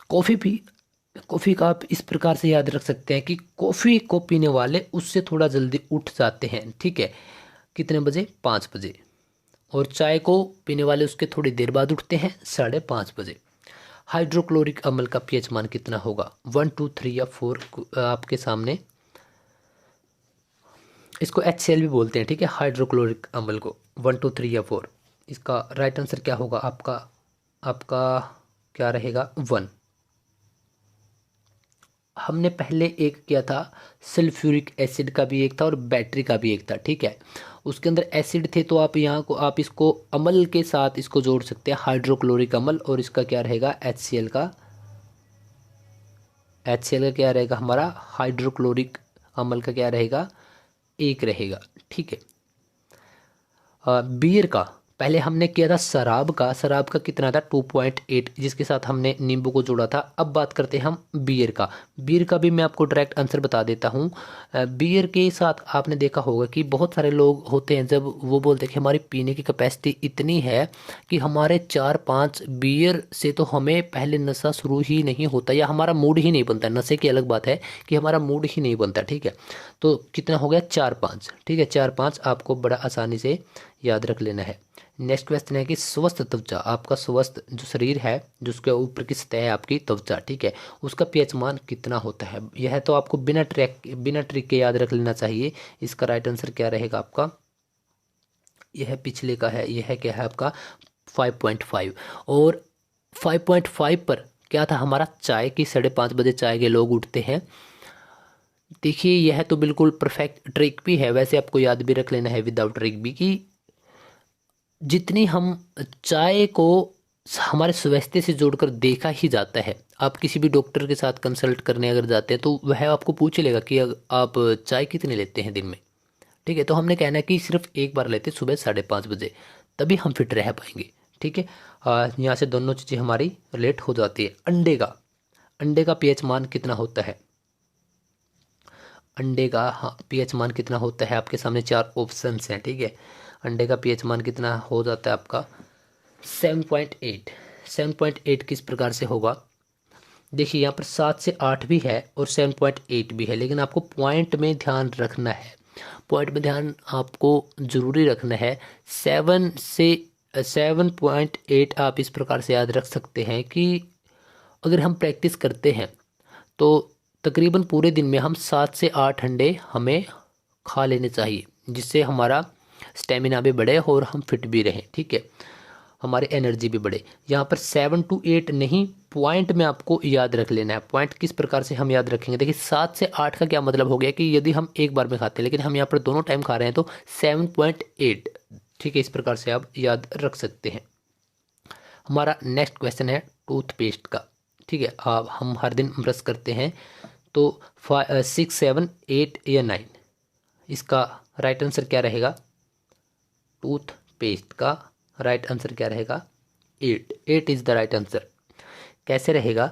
S1: कॉफ़ी का आप इस प्रकार से याद रख सकते हैं कि कॉफ़ी को पीने वाले उससे थोड़ा जल्दी उठ जाते हैं, ठीक है। कितने बजे, 5 बजे। और चाय को पीने वाले उसके थोड़ी देर बाद उठते हैं, 5:30 बजे। हाइड्रोक्लोरिक अम्ल का पीएच मान कितना होगा, 1, 2, 3 या 4 आपके सामने। इसको HCl भी बोलते हैं, ठीक है, हाइड्रोक्लोरिक अम्ल को। 1, 2, 3 या 4, इसका राइट आंसर क्या होगा आपका, आपका क्या रहेगा, 1। हमने पहले एक किया था, सल्फ्यूरिक एसिड का भी एक था और बैटरी का भी एक था, ठीक है। उसके अंदर एसिड थे, तो आप यहाँ को आप इसको अम्ल के साथ इसको जोड़ सकते हैं, हाइड्रोक्लोरिक अम्ल। और इसका क्या रहेगा, HCl का क्या रहेगा हमारा, हाइड्रोक्लोरिक अम्ल का क्या रहेगा, 1 रहेगा, ठीक है। बियर का पहले हमने किया था शराब का कितना था 2.8, जिसके साथ हमने नींबू को जोड़ा था। अब बात करते हैं हम बियर का भी मैं आपको डायरेक्ट आंसर बता देता हूँ। बियर के साथ आपने देखा होगा कि बहुत सारे लोग होते हैं, जब वो बोलते हैं कि हमारी पीने की कैपेसिटी इतनी है कि हमारे 4-5 बियर से तो हमें पहले नशा शुरू ही नहीं होता, या हमारा मूड ही नहीं बनता। नशे की अलग बात है कि हमारा मूड ही नहीं बनता, ठीक है। तो कितना हो गया 4-5, ठीक है, 4-5 आपको बड़ा आसानी से याद रख लेना है। नेक्स्ट क्वेश्चन है कि स्वस्थ त्वचा, आपका स्वस्थ जो शरीर है, जिसके ऊपर की सतह है आपकी त्वचा, ठीक है, उसका पीएच मान कितना होता है। यह तो आपको बिना ट्रिक के याद रख लेना चाहिए। इसका राइट आंसर क्या रहेगा आपका, यह पिछले का है, यह क्या है आपका 5.5। और 5.5 पर क्या था हमारा, चाय की 5:30 बजे चाय के लोग उठते हैं। देखिए यह तो बिल्कुल परफेक्ट ट्रिक भी है, वैसे आपको याद भी रख लेना है विदाउट ट्रिक भी, कि जितनी हम चाय को हमारे स्वास्थ्य से जोड़कर देखा ही जाता है। आप किसी भी डॉक्टर के साथ कंसल्ट करने अगर जाते हैं तो वह आपको पूछ लेगा कि आप चाय कितनी लेते हैं दिन में, ठीक है। तो हमने कहना है कि सिर्फ एक बार लेते सुबह 5:30 बजे, तभी हम फिट रह पाएंगे, ठीक है। यहाँ से दोनों चीज़ें हमारी रिलेट हो जाती है। अंडे का पीएच मान कितना होता है, अंडे का हाँ पीएच मान कितना होता है, आपके सामने 4 ऑप्शंस हैं, ठीक है। अंडे का पीएच मान कितना हो जाता है आपका 7.8। 7.8 किस प्रकार से होगा, देखिए यहाँ पर 7 से 8 भी है और 7.8 भी है, लेकिन आपको पॉइंट में ध्यान रखना है, पॉइंट में ध्यान आपको ज़रूरी रखना है। 7.8 आप इस प्रकार से याद रख सकते हैं कि अगर हम प्रैक्टिस करते हैं तो तकरीबन पूरे दिन में हम 7 से 8 अंडे हमें खा लेने चाहिए, जिससे हमारा स्टेमिना भी बढ़े और हम फिट भी रहें, ठीक है, हमारी एनर्जी भी बढ़े। यहाँ पर 7 to 8 नहीं, पॉइंट में आपको याद रख लेना है। पॉइंट किस प्रकार से हम याद रखेंगे, देखिए 7 से 8 का क्या मतलब हो गया कि यदि हम एक बार में खाते हैं, लेकिन हम यहाँ पर दोनों टाइम खा रहे हैं तो 7.8, ठीक है, इस प्रकार से आप याद रख सकते हैं। हमारा नेक्स्ट क्वेश्चन है टूथपेस्ट का, ठीक है। हम हर दिन ब्रश करते हैं तो 6, 7, 8 या 9, इसका राइट आंसर क्या रहेगा, टूथपेस्ट का राइट आंसर क्या रहेगा 8 इज द राइट आंसर। कैसे रहेगा,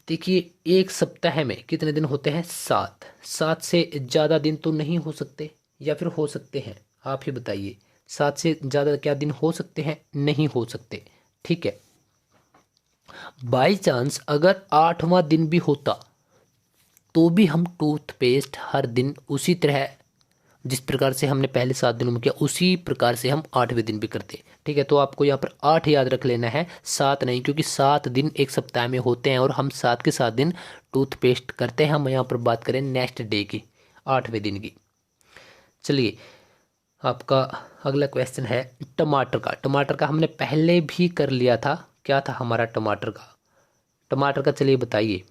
S1: देखिए एक सप्ताह में कितने दिन होते हैं 7, 7 से ज़्यादा दिन तो नहीं हो सकते, या फिर हो सकते हैं, आप ही बताइए। 7 से ज़्यादा क्या दिन हो सकते हैं, नहीं हो सकते, ठीक है। बाई चांस अगर 8वां दिन भी होता तो भी हम टूथपेस्ट हर दिन उसी तरह, जिस प्रकार से हमने पहले 7 दिनों में किया, उसी प्रकार से हम 8वें दिन भी करते, ठीक है। तो आपको यहाँ पर 8 याद रख लेना है, 7 नहीं, क्योंकि 7 दिन एक सप्ताह में होते हैं और हम 7 के 7 दिन टूथपेस्ट करते हैं। हम यहाँ पर बात करें नेक्स्ट डे की, 8वें दिन की। चलिए आपका अगला क्वेश्चन है टमाटर का हमने पहले भी कर लिया था, क्या था हमारा टमाटर का चलिए बताइए,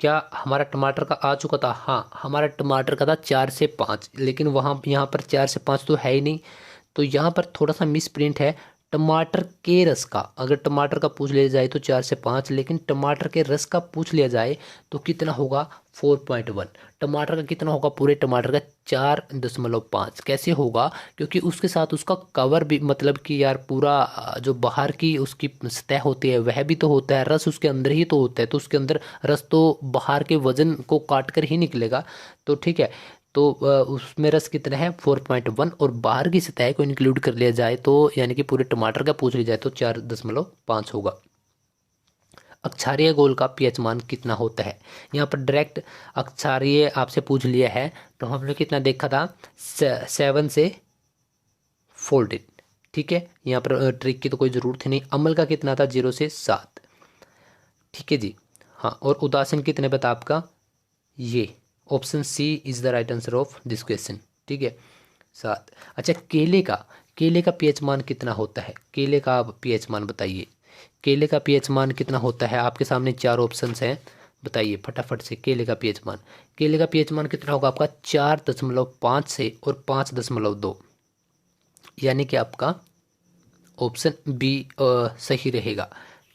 S1: क्या हमारा टमाटर का आ चुका था, हाँ हमारा टमाटर का था 4 से 5, लेकिन वहाँ यहाँ पर 4 से 5 तो है ही नहीं, तो यहाँ पर थोड़ा सा मिस प्रिंट है। टमाटर के रस का, अगर टमाटर का पूछ लिया जाए तो 4 से 5, लेकिन टमाटर के रस का पूछ लिया जाए तो कितना होगा 4.1। टमाटर का कितना होगा, पूरे टमाटर का 4.5। कैसे होगा, क्योंकि उसके साथ उसका कवर भी, मतलब कि यार पूरा जो बाहर की उसकी सतह होती है वह भी तो होता है, रस उसके अंदर ही तो होता है, तो उसके अंदर रस तो बाहर के वजन को काट कर ही निकलेगा, तो ठीक है। तो उसमें रस कितना है 4.1, और बाहर की सतह को इंक्लूड कर लिया जाए तो यानी कि पूरे टमाटर का पूछ लिया जाए तो 4.5 होगा। अक्षारीय गोल का पीएच मान कितना होता है, यहाँ पर डायरेक्ट अक्षारीय आपसे पूछ लिया है, तो हमने कितना देखा था 7 से 14, ठीक है। यहाँ पर ट्रिक की तो कोई ज़रूरत ही नहीं। अमल का कितना था 0 से 7, ठीक है जी, हाँ। और उदासीन कितने बता आपका, ये option C is the right answer of this question, ठीक है 7। अच्छा केले का पीएच मान कितना होता है, केले का आप पीएच मान बताइए, केले का पीएच मान कितना होता है, आपके सामने 4 ऑप्शंस हैं, बताइए फटाफट से केले का पीएच मान। केले का पीएच मान कितना होगा आपका 4.5 से और 5.2, यानी कि आपका ऑप्शन बी सही रहेगा,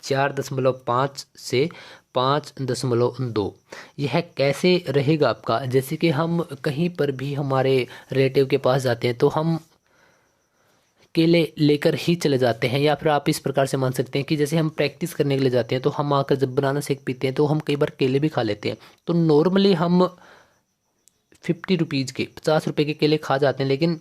S1: 4.5 से 5.2। यह कैसे रहेगा आपका, जैसे कि हम कहीं पर भी हमारे रिलेटिव के पास जाते हैं तो हम केले लेकर ही चले जाते हैं, या फिर आप इस प्रकार से मान सकते हैं कि जैसे हम प्रैक्टिस करने के लिए जाते हैं तो हम आकर जब बनाना शेक पीते हैं तो हम कई बार केले भी खा लेते हैं। तो नॉर्मली हम 50 रुपीज़ के 50 रुपये के केले खा जाते हैं, लेकिन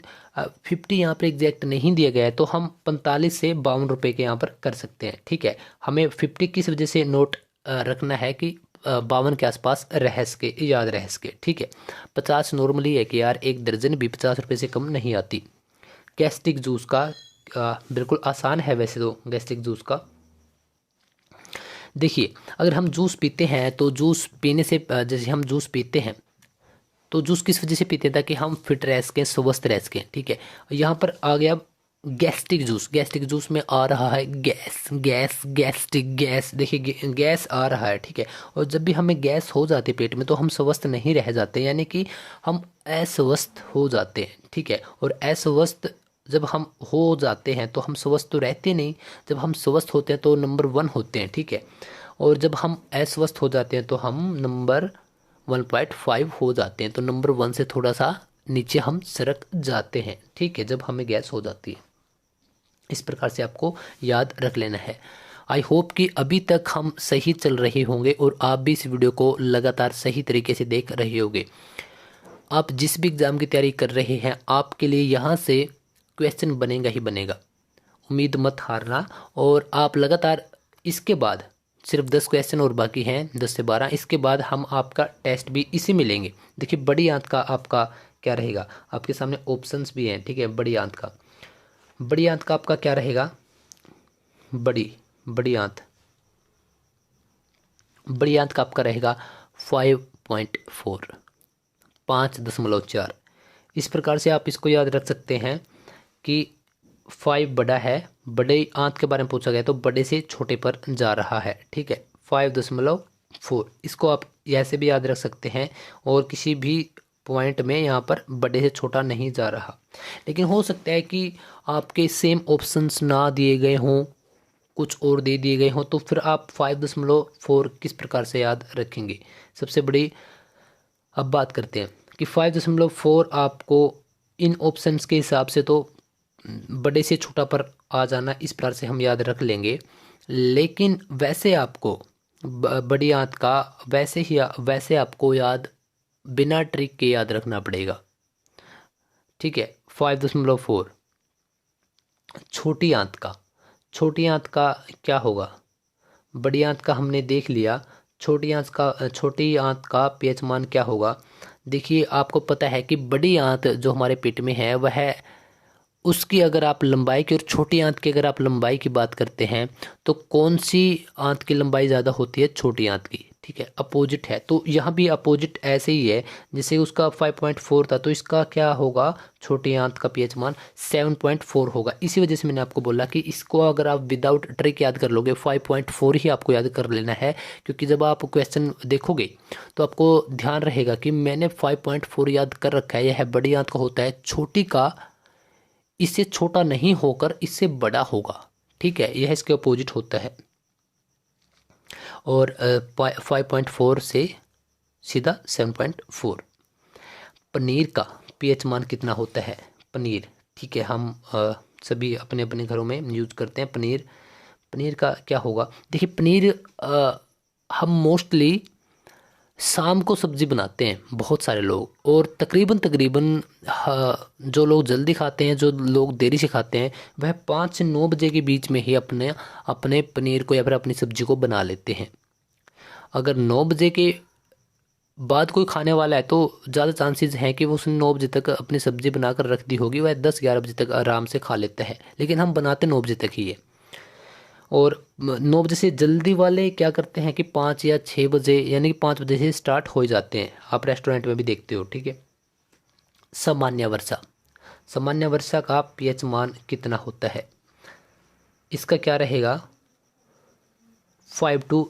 S1: 50 यहाँ पर एग्जैक्ट नहीं दिया गया है, तो हम 45 से 52 रुपये के यहाँ पर कर सकते हैं। ठीक है, हमें 50 किस वजह से नोट रखना है कि 52 के आसपास रह सके, याद रह सके। ठीक है, 50 नॉर्मली है कि यार एक दर्जन भी 50 रुपये से कम नहीं आती। गैस्ट्रिक जूस का बिल्कुल आसान है वैसे तो गैस्ट्रिक जूस का। देखिए, अगर हम जूस पीते हैं तो जूस पीने से जैसे हम जूस पीते हैं तो जूस किस वजह से पीते हैं, ताकि हम फिट रह सकें, स्वस्थ रह सकें। ठीक है, यहाँ पर आ गया गैस्ट्रिक जूस। गैस्ट्रिक जूस में आ रहा है गैस, गैस, गैस्ट्रिक गैस। देखिए गैस आ रहा है। ठीक है, और जब भी हमें गैस हो जाती है पेट में तो हम स्वस्थ नहीं रह जाते, यानी कि हम अस्वस्थ हो जाते हैं। ठीक है, और अस्वस्थ जब हम हो जाते हैं तो हम स्वस्थ तो रहते नहीं। जब हम स्वस्थ होते हैं तो नंबर 1 होते हैं। ठीक है, और जब हम अस्वस्थ हो जाते हैं तो हम नंबर 1.5 हो जाते हैं, तो नंबर 1 से थोड़ा सा नीचे हम सरक जाते हैं। ठीक है, जब हमें गैस हो जाती है। इस प्रकार से आपको याद रख लेना है। आई होप कि अभी तक हम सही चल रहे होंगे और आप भी इस वीडियो को लगातार सही तरीके से देख रहे होंगे। आप जिस भी एग्ज़ाम की तैयारी कर रहे हैं आपके लिए यहाँ से क्वेश्चन बनेगा ही बनेगा, उम्मीद मत हारना। और आप लगातार इसके बाद सिर्फ 10 क्वेश्चन और बाकी हैं, 10 से 12। इसके बाद हम आपका टेस्ट भी इसी में लेंगे। देखिए, बड़ी आंत का आपका क्या रहेगा, आपके सामने ऑप्शंस भी हैं। ठीक है, बड़ी आंत का आपका क्या रहेगा, बड़ी आंत का आपका रहेगा 5.4, 5.4। इस प्रकार से आप इसको याद रख सकते हैं कि 5 बड़ा है, बड़े आंत के बारे में पूछा गया तो बड़े से छोटे पर जा रहा है। ठीक है, 5.4 इसको आप ऐसे भी याद रख सकते हैं, और किसी भी पॉइंट में यहाँ पर बड़े से छोटा नहीं जा रहा। लेकिन हो सकता है कि आपके सेम ऑप्शंस ना दिए गए हों, कुछ और दे दिए गए हों, तो फिर आप 5.4 किस प्रकार से याद रखेंगे। सबसे बड़ी अब बात करते हैं कि 5.4 आपको इन ऑप्शंस के हिसाब से तो बड़े से छोटा पर आ जाना, इस प्रकार से हम याद रख लेंगे। लेकिन वैसे आपको बड़ी आंत का वैसे आपको याद बिना ट्रिक के याद रखना पड़ेगा। ठीक है, 5.4 छोटी आंत का क्या होगा, बड़ी आंत का हमने देख लिया, छोटी आंत का पीएच मान क्या होगा। देखिए, आपको पता है कि बड़ी आंत जो हमारे पेट में है वह उसकी अगर आप लंबाई की और छोटी आंत की अगर आप लंबाई की बात करते हैं तो कौन सी आंत की लंबाई ज़्यादा होती है, छोटी आंत की। ठीक है, अपोजिट है, तो यहाँ भी अपोजिट ऐसे ही है। जैसे उसका 5.4 था तो इसका क्या होगा, छोटी आंत का पीएच मान 7.4 होगा। इसी वजह से मैंने आपको बोला कि इसको अगर आप विदाउट ट्रिक याद कर लोगे 5.4 ही आपको याद कर लेना है, क्योंकि जब आप क्वेश्चन देखोगे तो आपको ध्यान रहेगा कि मैंने 5.4 याद कर रखा है, यह बड़ी आंत का होता है, छोटी का इससे छोटा नहीं होकर इससे बड़ा होगा। ठीक है, यह इसके अपोजिट होता है। और 5.4 से सीधा 7.4। पनीर का पीएच मान कितना होता है, पनीर। ठीक है, हम सभी अपने अपने घरों में यूज करते हैं पनीर का क्या होगा। देखिए, पनीर हम मोस्टली शाम को सब्ज़ी बनाते हैं बहुत सारे लोग, और तकरीबन जो लोग जल्दी खाते हैं, जो लोग देरी से खाते हैं, वह 5 से 9 बजे के बीच में ही अपने पनीर को या फिर अपनी सब्ज़ी को बना लेते हैं। अगर 9 बजे के बाद कोई खाने वाला है तो ज़्यादा चांसेस हैं कि वो उसने 9 बजे तक अपनी सब्ज़ी बनाकर रख दी होगी, वह 10-11 बजे तक आराम से खा लेता है। लेकिन हम बनाते 9 बजे तक ही है। और 9 बजे से जल्दी वाले क्या करते हैं कि 5 या 6 बजे, यानी कि 5 बजे से स्टार्ट हो जाते हैं। आप रेस्टोरेंट में भी देखते हो। ठीक है, सामान्य वर्षा का पीएच मान कितना होता है, इसका क्या रहेगा, 5 to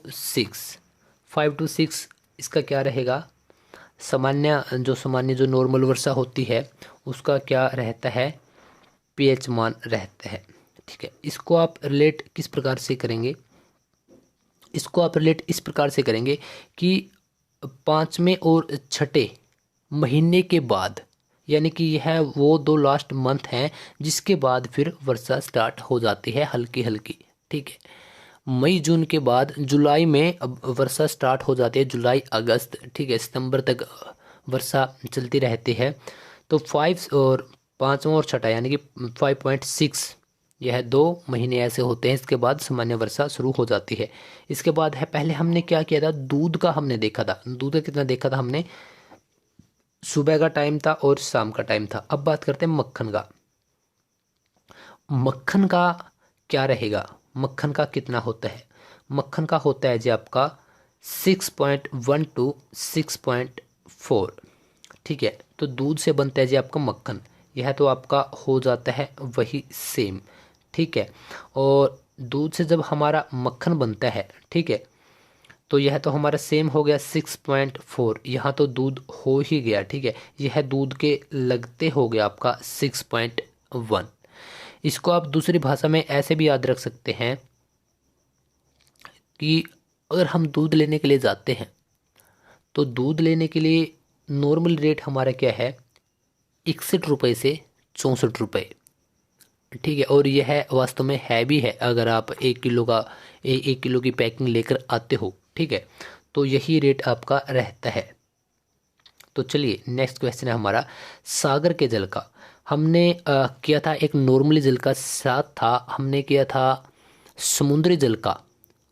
S1: 6। इसका क्या रहेगा, सामान्य जो नॉर्मल वर्षा होती है उसका क्या रहता है, पीएच मान रहता है। ठीक है, इसको आप रिलेट किस प्रकार से करेंगे, इसको आप रिलेट इस प्रकार से करेंगे कि 5वें और 6ठे महीने के बाद यानी कि यह वो 2 लास्ट मंथ हैं जिसके बाद फिर वर्षा स्टार्ट हो जाती है हल्की हल्की। ठीक है, मई जून के बाद जुलाई में अब वर्षा स्टार्ट हो जाती है, जुलाई अगस्त, ठीक है, सितंबर तक वर्षा चलती रहती है। तो 5 और पाँचवा और छठा यानी कि 5.6, यह 2 महीने ऐसे होते हैं, इसके बाद सामान्य वर्षा शुरू हो जाती है। इसके बाद है, पहले हमने क्या किया था, दूध का हमने देखा था, दूध का कितना देखा था हमने, सुबह का टाइम था और शाम का टाइम था। अब बात करते हैं मक्खन का। मक्खन का क्या रहेगा, मक्खन का कितना होता है, मक्खन का होता है जी आपका 6.1 टू 6.4। ठीक है, तो दूध से बनता है जी आपका मक्खन, यह तो आपका हो जाता है वही सेम। ठीक है, और दूध से जब हमारा मक्खन बनता है, ठीक है, तो यह तो हमारा सेम हो गया 6.4, यहाँ तो दूध हो ही गया। ठीक है, यह दूध के लगते हो गया आपका 6.1। इसको आप दूसरी भाषा में ऐसे भी याद रख सकते हैं कि अगर हम दूध लेने के लिए जाते हैं तो दूध लेने के लिए नॉर्मल रेट हमारा क्या है, 61 रुपये से 64 रुपये। ठीक है, और यह वास्तव में है भी है, अगर आप 1 किलो का 1 किलो की पैकिंग लेकर आते हो, ठीक है, तो यही रेट आपका रहता है। तो चलिए नेक्स्ट क्वेश्चन है हमारा सागर के जल का। हमने किया था एक नॉर्मली जल का, साथ था हमने किया था समुद्री जल का,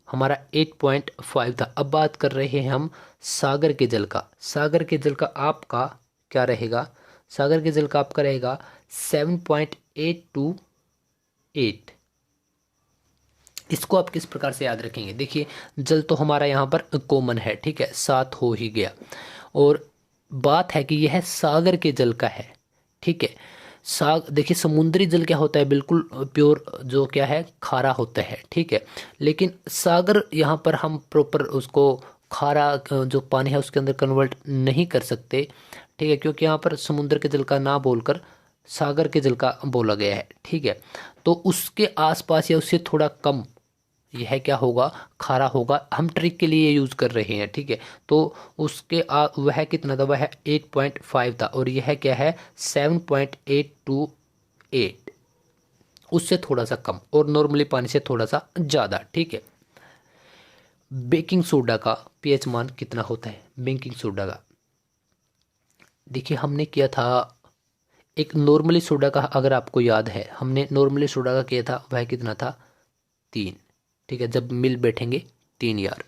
S1: हमारा 8.5 था। अब बात कर रहे हैं हम सागर के जल का। सागर के जल का आपका क्या रहेगा, सागर के जल का आपका रहेगा 7.828। इसको आप किस प्रकार से याद रखेंगे, देखिए जल तो हमारा यहाँ पर कॉमन है, ठीक है, 7 हो ही गया, और बात है कि यह सागर के जल का है। ठीक है, देखिए समुद्री जल क्या होता है, बिल्कुल प्योर जो क्या है, खारा होता है। ठीक है, लेकिन सागर यहाँ पर हम प्रॉपर उसको खारा जो पानी है उसके अंदर कन्वर्ट नहीं कर सकते। ठीक है, क्योंकि यहाँ पर समुद्र के जल का ना बोलकर सागर के जल का बोला गया है। ठीक है, तो उसके आसपास या उससे थोड़ा कम यह क्या होगा, खारा होगा, हम ट्रिक के लिए यूज कर रहे हैं। ठीक है, तो उसके वह कितना था, वह 8.5 था, और यह क्या है 7.828, उससे थोड़ा सा कम, और नॉर्मली पानी से थोड़ा सा ज़्यादा। ठीक है, बेकिंग सोडा का पीएच मान कितना होता है, बेकिंग सोडा का देखिए हमने किया था एक नॉर्मली सोडा का, अगर आपको याद है हमने नॉर्मली सोडा का किया था, वह कितना था 3। ठीक है, जब मिल बैठेंगे 3 यार,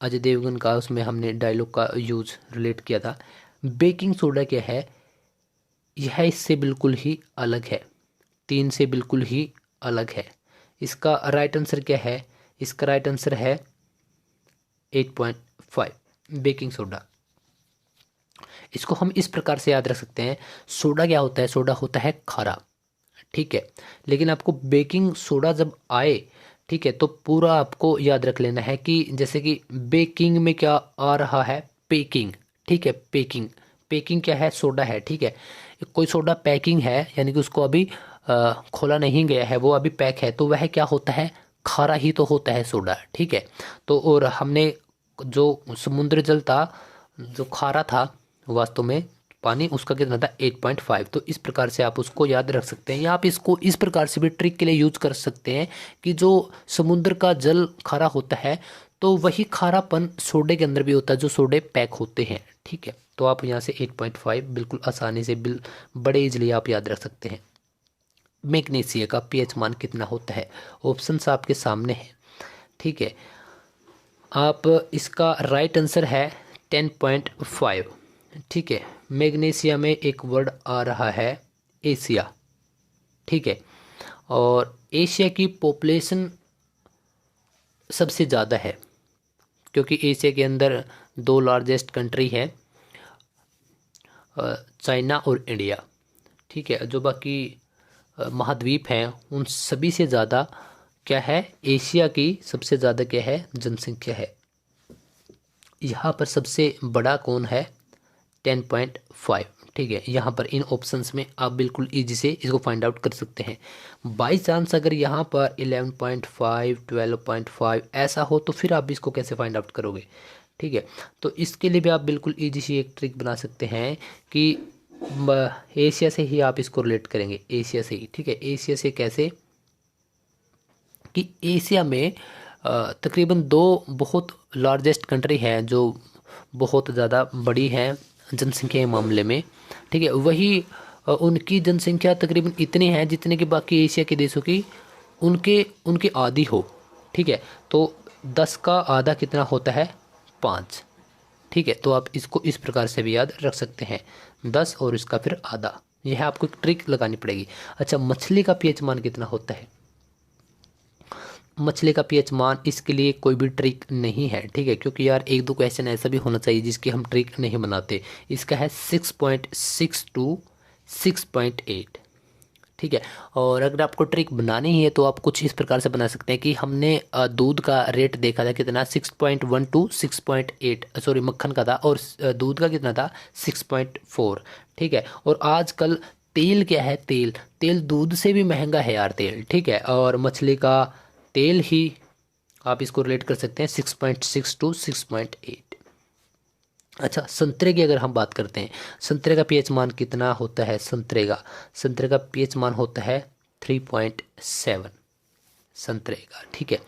S1: अजय देवगन का उसमें हमने डायलॉग का यूज रिलेट किया था। बेकिंग सोडा क्या है, यह इससे बिल्कुल ही अलग है, 3 से बिल्कुल ही अलग है। इसका राइट आंसर क्या है, इसका राइट आंसर है 8.5 बेकिंग सोडा। इसको हम इस प्रकार से याद रख सकते हैं, सोडा क्या होता है, सोडा होता है खारा। ठीक है, लेकिन आपको बेकिंग सोडा जब आए, ठीक है, तो पूरा आपको याद रख लेना है कि जैसे कि बेकिंग में क्या आ रहा है, पेकिंग। ठीक है, पेकिंग, पेकिंग क्या है, सोडा है। ठीक है, कोई सोडा पैकिंग है यानी कि उसको अभी खोला नहीं गया है, वो अभी पैक है, तो वह क्या होता है, खारा ही तो होता है सोडा। ठीक है, तो और हमने जो समुद्र जल था जो खारा था वास्तव में पानी, उसका कितना था 8.5। तो इस प्रकार से आप उसको याद रख सकते हैं, या आप इसको इस प्रकार से भी ट्रिक के लिए यूज कर सकते हैं कि जो समुद्र का जल खारा होता है तो वही खारापन सोडे के अंदर भी होता है, जो सोडे पैक होते हैं। ठीक है, तो आप यहाँ से 8.5 बिल्कुल आसानी से बड़े इजली आप याद रख सकते हैं। मैग्नीशिया का पीएच मान कितना होता है, ऑप्शंस आपके सामने हैं। ठीक है, आप इसका राइट आंसर है 10.5। ठीक है, मैग्नीशिया में एक वर्ड आ रहा है एशिया। ठीक है, और एशिया की पॉपुलेशन सबसे ज़्यादा है, क्योंकि एशिया के अंदर 2 लार्जेस्ट कंट्री है, चाइना और इंडिया। ठीक है, जो बाकी महाद्वीप हैं उन सभी से ज़्यादा क्या है, एशिया की सबसे ज़्यादा क्या है, जनसंख्या है। यहाँ पर सबसे बड़ा कौन है, 10.5। ठीक है, यहाँ पर इन ऑप्शंस में आप बिल्कुल इजी से इसको फाइंड आउट कर सकते हैं। बाई चांस अगर यहाँ पर 11.5 12.5 ऐसा हो तो फिर आप इसको कैसे फाइंड आउट करोगे। ठीक है, तो इसके लिए भी आप बिल्कुल इजी सी एक ट्रिक बना सकते हैं कि एशिया से ही आप इसको रिलेट करेंगे, एशिया से ही, ठीक है। एशिया से कैसे कि एशिया में तकरीबन दो बहुत लार्जेस्ट कंट्री हैं जो बहुत ज़्यादा बड़ी हैं जनसंख्या के मामले में, ठीक है। वही उनकी जनसंख्या तकरीबन इतनी है जितने कि बाकी एशिया के देशों की उनके उनके आधी हो, ठीक है। तो 10 का आधा कितना होता है? 5, ठीक है। तो आप इसको इस प्रकार से भी याद रख सकते हैं, 10 और इसका फिर आधा। यह आपको एक ट्रिक लगानी पड़ेगी। अच्छा, मछली का पीएच मान कितना होता है? मछली का पीएच मान, इसके लिए कोई भी ट्रिक नहीं है, ठीक है, क्योंकि यार एक दो क्वेश्चन ऐसा भी होना चाहिए जिसकी हम ट्रिक नहीं बनाते। इसका है 6.6 टू 6.8, ठीक है। और अगर आपको ट्रिक बनानी है तो आप कुछ इस प्रकार से बना सकते हैं कि हमने दूध का रेट देखा था कितना, 6.1 टू 6.8, सॉरी मक्खन का था, और दूध का कितना था, 6.4, ठीक है। और आजकल तेल क्या है, तेल तेल दूध से भी महंगा है यार तेल, ठीक है। और मछली का तेल ही आप इसको रिलेट कर सकते हैं 6.6 टू 6.8। अच्छा, संतरे की अगर हम बात करते हैं, संतरे का पीएच मान कितना होता है? संतरे का पीएच मान होता है 3.7 संतरे का, ठीक है।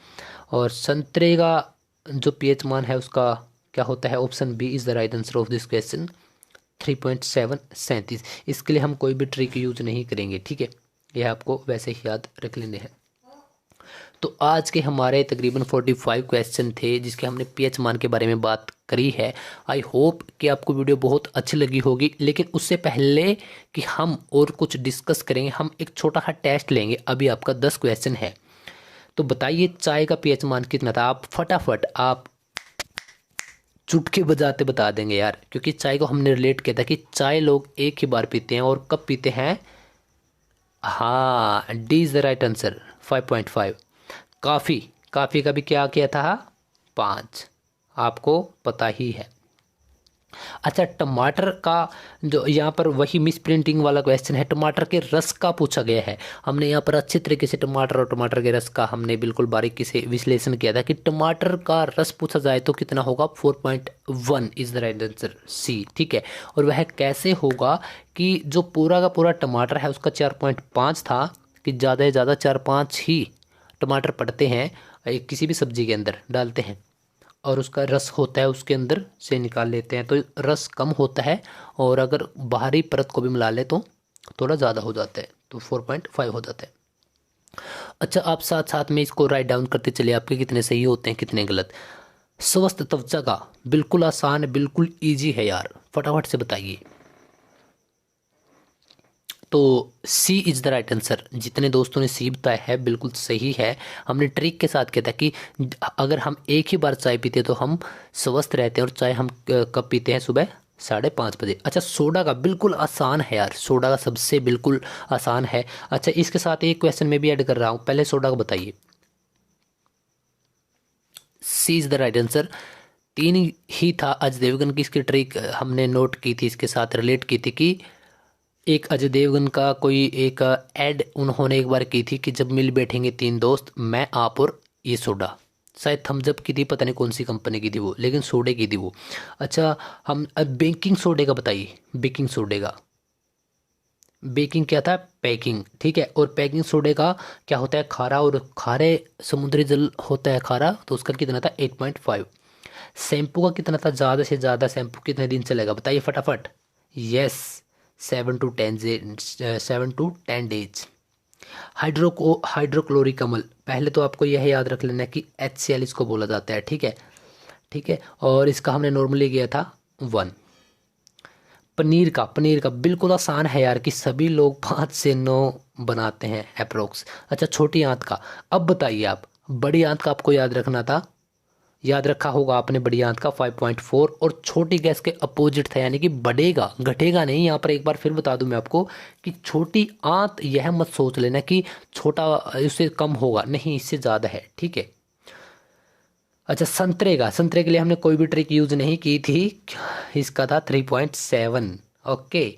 S1: और संतरे का जो पीएच मान है उसका क्या होता है? Option B is the right answer of this question, 3.7 37। इसके लिए हम कोई भी ट्रिक यूज नहीं करेंगे, ठीक है। यह आपको वैसे ही याद रख लेने हैं। तो आज के हमारे तकरीबन 45 क्वेश्चन थे जिसके हमने पीएच मान के बारे में बात करी है। आई होप कि आपको वीडियो बहुत अच्छी लगी होगी, लेकिन उससे पहले कि हम और कुछ डिस्कस करेंगे, हम एक छोटा सा टेस्ट लेंगे। अभी आपका 10 क्वेश्चन है, तो बताइए चाय का पीएच मान कितना था? आप फटाफट आप चुटकी बजाते बता देंगे यार, क्योंकि चाय को हमने रिलेट किया था कि चाय लोग एक ही बार पीते हैं, और कब पीते हैं? हाँ, D is the right answer, 5.5। काफ़ी काफ़ी का भी क्या किया था? 5, आपको पता ही है। अच्छा, टमाटर का जो यहाँ पर वही मिस प्रिंटिंग वाला क्वेश्चन है, टमाटर के रस का पूछा गया है। हमने यहाँ पर अच्छे तरीके से टमाटर और टमाटर के रस का हमने बिल्कुल बारीकी से विश्लेषण किया था कि टमाटर का रस पूछा जाए तो कितना होगा? 4.1 इज़ द राइट आंसर, सी, ठीक है। और वह कैसे होगा कि जो पूरा का पूरा टमाटर है उसका 4.5 था, कि ज़्यादा से ज़्यादा 4-5 ही टमाटर पड़ते हैं किसी भी सब्जी के अंदर डालते हैं, और उसका रस होता है उसके अंदर से निकाल लेते हैं, तो रस कम होता है। और अगर बाहरी परत को भी मिला ले तो थोड़ा ज़्यादा हो जाता है, तो 4.5 हो जाता है। अच्छा, आप साथ साथ में इसको राइट डाउन करते चलिए, आपके कितने सही होते हैं कितने गलत। स्वस्थ त्वचा का बिल्कुल आसान, बिल्कुल ईजी है यार, फटाफट से बताइए। तो सी इज़ द राइट आंसर। जितने दोस्तों ने सी बताया है बिल्कुल सही है। हमने ट्रिक के साथ किया था कि अगर हम एक ही बार चाय पीते तो हम स्वस्थ रहते हैं, और चाय हम कब पीते हैं? सुबह 5:30 बजे। अच्छा, सोडा का बिल्कुल आसान है यार, सोडा का सबसे बिल्कुल आसान है। अच्छा, इसके साथ एक क्वेश्चन मैं भी ऐड कर रहा हूँ, पहले सोडा का बताइए। सी इज़ द राइट आंसर, 3 ही था। अजय देवगन की इसकी ट्रिक हमने नोट की थी, इसके साथ रिलेट की थी कि एक अजय देवगन का कोई एक एड उन्होंने एक बार की थी कि जब मिल बैठेंगे 3 दोस्त, मैं, आप और ये सोडा, शायद थम्सअप की थी, पता नहीं कौन सी कंपनी की थी वो, लेकिन सोडे की थी वो। अच्छा, हम अब बेकिंग सोडे का बताइए। बेकिंग सोडे का, बेकिंग क्या था? पैकिंग, ठीक है। और पैकिंग सोडे का क्या होता है? खारा, और खारे समुद्री जल होता है खारा, तो उसका कितना था? 8.5। शैम्पू का कितना था? ज़्यादा से ज़्यादा शैम्पू कितने दिन चलेगा? बताइए फटाफट। Yes, 7 to 10 days. हाइड्रोक्लोरिक अम्ल, पहले तो आपको यह याद रख लेना है कि HCl इसको बोला जाता है, ठीक है, ठीक है। और इसका हमने नॉर्मली किया था 1। पनीर का बिल्कुल आसान है यार, कि सभी लोग 5 से 9 बनाते हैं अप्रोक्स। अच्छा, छोटी आंत का, अब बताइए आप। बड़ी आंत का आपको याद रखना था, याद रखा होगा आपने बड़ी आंत का 5.4, और छोटी गैस के अपोजिट था, यानी कि बढ़ेगा घटेगा नहीं। यहाँ पर एक बार फिर बता दूं मैं आपको कि छोटी आंत, यह मत सोच लेना कि छोटा इससे कम होगा, नहीं, इससे ज़्यादा है, ठीक है। अच्छा, संतरे के लिए हमने कोई भी ट्रिक यूज नहीं की थी, इसका था 3.7, ओके।